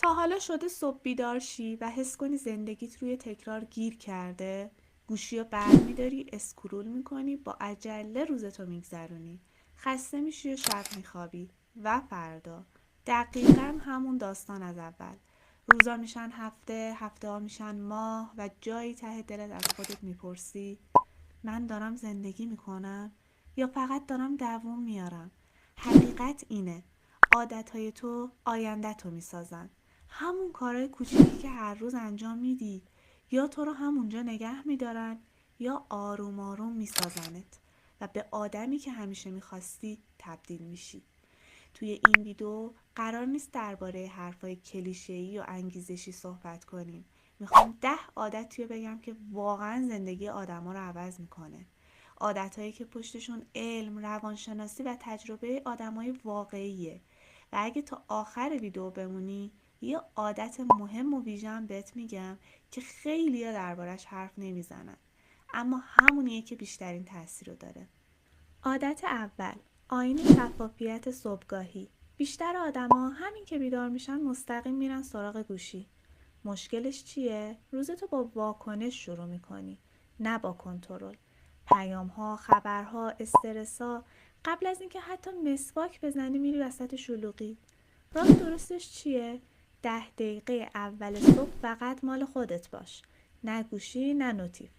تا حالا شده صبح بیدار شی و حس کنی زندگیت روی تکرار گیر کرده؟ گوشی رو برمیداری، اسکرول میکنی، با عجله روزتو میگذرونی. خسته میشی و شب میخوابی. و فردا دقیقا همون داستان از اول. روزا میشن هفته، هفته ها میشن ماه و جایی ته دلت از خودت میپرسی من دارم زندگی میکنم یا فقط دارم دووم میارم؟ حقیقت اینه، عادتهای تو آینده‌تو میسازن. همون کارهای کوچیکی که هر روز انجام میدی یا تو رو همونجا نگه میدارن یا آروم آروم میسازنت و به آدمی که همیشه میخواستی تبدیل میشی. توی این ویدیو قرار نیست درباره حرفای کلیشه‌ای و انگیزشی صحبت کنیم. میخوام 10 عادتی رو بگم که واقعا زندگی آدما رو عوض میکنه. عادتهایی که پشتشون علم، روانشناسی و تجربه آدمای واقعیه. و اگه تا آخر ویدیو بمونی، یه عادت مهم و ویژن بهت میگم که خیلی‌ها دربارش حرف نمیزنن، اما همونیه که بیشترین تاثیر رو داره. عادت اول، آیین شفافیت صبحگاهی. بیشتر آدما همین که بیدار میشن مستقیم میرن سراغ گوشی. مشکلش چیه؟ روزتو با واکنش شروع میکنی، نه با کنترل. پیام‌ها، خبرها، استرس‌ها، قبل از اینکه حتی مسواک بزنی میری وسط شلوغی. راه درستش چیه؟ 10 دقیقه اول صبح فقط مال خودت باش. نه گوشی، نه نوتیف.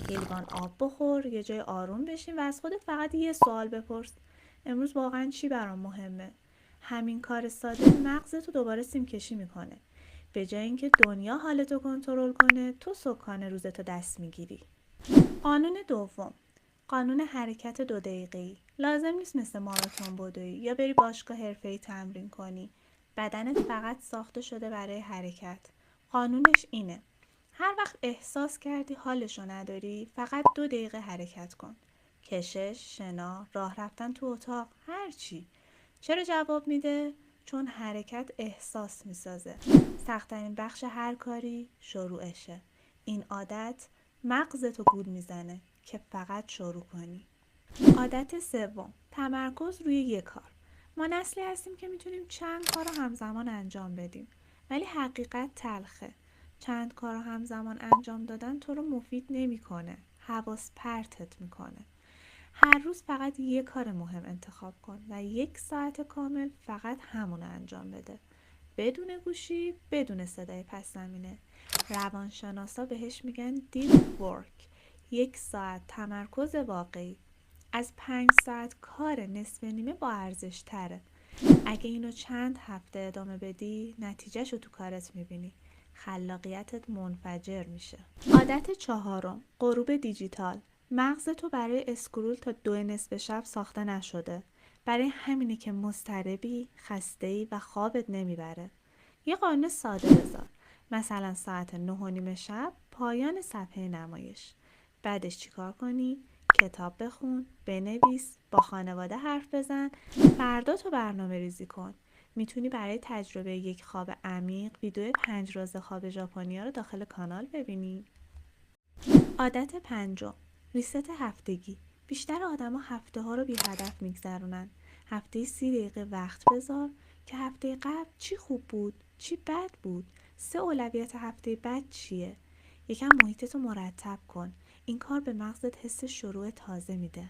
یه لیوان آب بخور، یه جای آروم بشین و از خودت فقط یه سوال بپرس: امروز واقعا چی برام مهمه؟ همین کار ساده مغزتو دوباره سیم کشی میکنه. به جای اینکه دنیا حالتو کنترل کنه، تو سکان روزتو دست میگیری. قانون دوم، قانون حرکت 2 دقیقه‌ای. لازم نیست مثل ماراتون بدوی یا بری باشگاه حرفه‌ای تمرین کنی. بدنت فقط ساخته شده برای حرکت. قانونش اینه: هر وقت احساس کردی حالشو نداری، فقط 2 دقیقه حرکت کن. کشش، شنا، راه رفتن تو اتاق، هر چی. چرا جواب میده؟ چون حرکت احساس میسازه. سخت‌ترین بخش هر کاری شروعشه. این عادت مغزتو گول میزنه که فقط شروع کنی. عادت سوم، تمرکز روی یک کار. ما نسلی هستیم که میتونیم چند کار رو همزمان انجام بدیم، ولی حقیقت تلخه. چند کار رو همزمان انجام دادن تو رو مفید نمیکنه، حواس پرتت میکنه. هر روز فقط یک کار مهم انتخاب کن و 1 ساعت کامل فقط همون رو انجام بده. بدون گوشی، بدون صدای پس زمینه. روانشناسا بهش میگن دیپ ورک. 1 ساعت تمرکز واقعی از 5 ساعت کار نصف نیمه با ارزش تره. اگه اینو چند هفته ادامه بدی، نتیجهشو تو کارت میبینی. خلاقیتت منفجر میشه. عادت چهارم، غروب دیجیتال. مغز تو برای اسکرول تا 2 نصف شب ساخته نشده. برای همینه که مضطربی، خسته‌ای و خوابت نمیبره. یه قانون ساده بذار. مثلا ساعت 9:30 شب پایان صفحه نمایش. بعدش چیکار کنی؟ کتاب بخون، بنویس، با خانواده حرف بزن، فردا تو برنامه ریزی کن. میتونی برای تجربه یک خواب عمیق ویدیو 5 راز خواب ژاپنیا رو داخل کانال ببینی. عادت پنجم، ریست هفتگی. بیشتر آدما هفته ها رو بی هدف میگذرونن. هفته 30 دقیقه وقت بذار که هفته قبل چی خوب بود، چی بد بود، 3 اولویت هفته بعد چیه. یکم محیطتو مرتب کن. این کار به مغزت حس شروع تازه میده.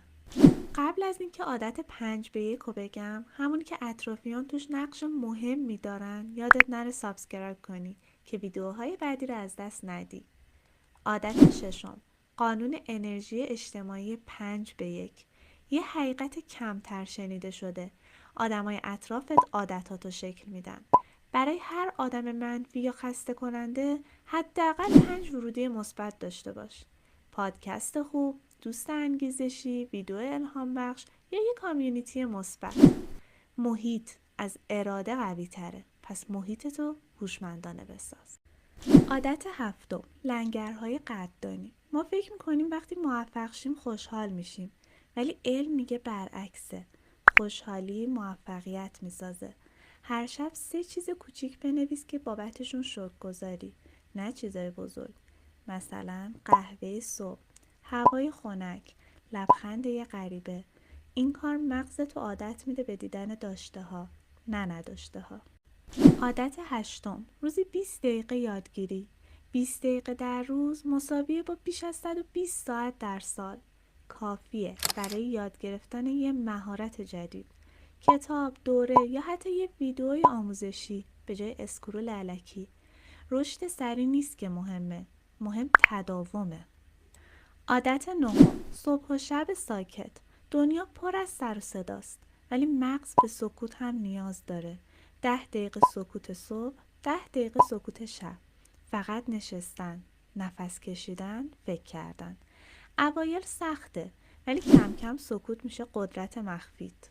قبل از اینکه عادت 5 به 1 رو بگم، همونی که اطرافیان توش نقش مهم میدارن، یادت نره سابسکرایب کنی که ویدیوهای بعدی رو از دست ندی. عادت ششم، قانون انرژی اجتماعی 5 به 1. یه حقیقت کمتر شنیده شده: آدمای اطرافت عادتاتو شکل میدن. برای هر آدم منفی یا خسته کننده حداقل 5 ورودی مثبت داشته باش: پادکست خوب، دوست انگیزشی، ویدیو الهام بخش یا یه کامیونیتی مثبت. محیط از اراده قوی تره، پس محیطتو هوشمندانه بساز. عادت هفتم، لنگرهای قدردانی. ما فکر میکنیم وقتی موفق شیم خوشحال میشیم، ولی علم میگه برعکسه. خوشحالی موفقیت میسازه. هر شب 3 چیز کوچیک بنویس که بابتشون شکرگزاری، نه چیزای بزرگ. مثلا قهوه صبح، هوای خنک، لبخند یه غریبه. این کار مغزتو عادت میده به دیدن داشته ها، نه نداشته ها. عادت هشتم، روزی 20 دقیقه یادگیری. 20 دقیقه در روز مساویه با بیش از 120 ساعت در سال. کافیه برای یاد گرفتن یه مهارت جدید. کتاب، دوره یا حتی یه ویدئوی آموزشی به جای اسکرول الکی. رشد سریع نیست که مهم تداومه. عادت نهم، صبح و شب ساکت. دنیا پر از سر و صداست، ولی مغز به سکوت هم نیاز داره. 10 دقیقه سکوت صبح، 10 دقیقه سکوت شب. فقط نشستن، نفس کشیدن، فکر کردن. اوایل سخته، ولی کم کم سکوت میشه قدرت مخفیت.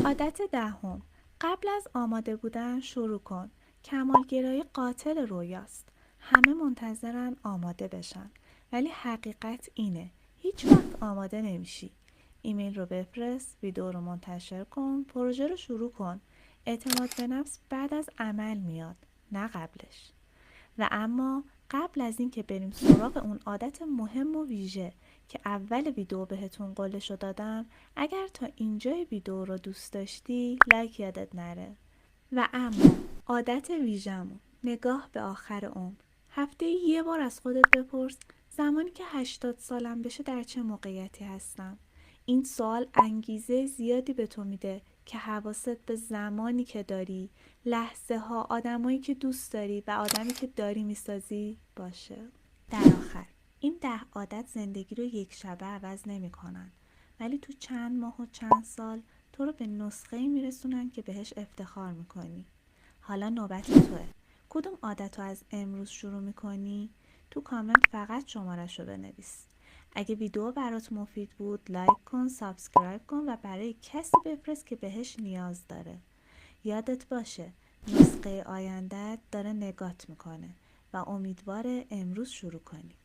عادت دهم، قبل از آماده بودن شروع کن. کمالگرایی قاتل رویاست. همه منتظرن آماده بشن، ولی حقیقت اینه هیچ وقت آماده نمیشی. ایمیل رو بفرست، ویدیو رو منتشر کن، پروژه رو شروع کن. اعتماد به نفس بعد از عمل میاد، نه قبلش. و اما قبل از این که بریم سراغ اون عادت مهم و ویژه که اول ویدیو بهتون قولشو دادم، اگر تا اینجای ویدیو رو دوست داشتی لایک یادت نره. و اما عادت ویژه‌مون، نگاه به آخر عمر. هفته یه بار از خودت بپرس زمانی که 80 سالم بشه در چه موقعیتی هستم. این سوال انگیزه زیادی به تو میده که حواست به زمانی که داری، لحظه ها، آدمایی که دوست داری و آدمی که داری میسازی باشه. در آخر، این 10 عادت زندگی رو یک شبه عوض نمی کنن، ولی تو چند ماه و چند سال تو رو به نسخه‌ای میرسونن که بهش افتخار میکنی. حالا نوبت توه. کدوم عادت رو از امروز شروع میکنی؟ تو کامنت فقط شمارش رو بنویس. اگه ویدیو برات مفید بود لایک کن، سابسکرایب کن و برای کسی بفرست که بهش نیاز داره. یادت باشه نسخه آینده‌ت داره نگات میکنه و امیدواره امروز شروع کنی.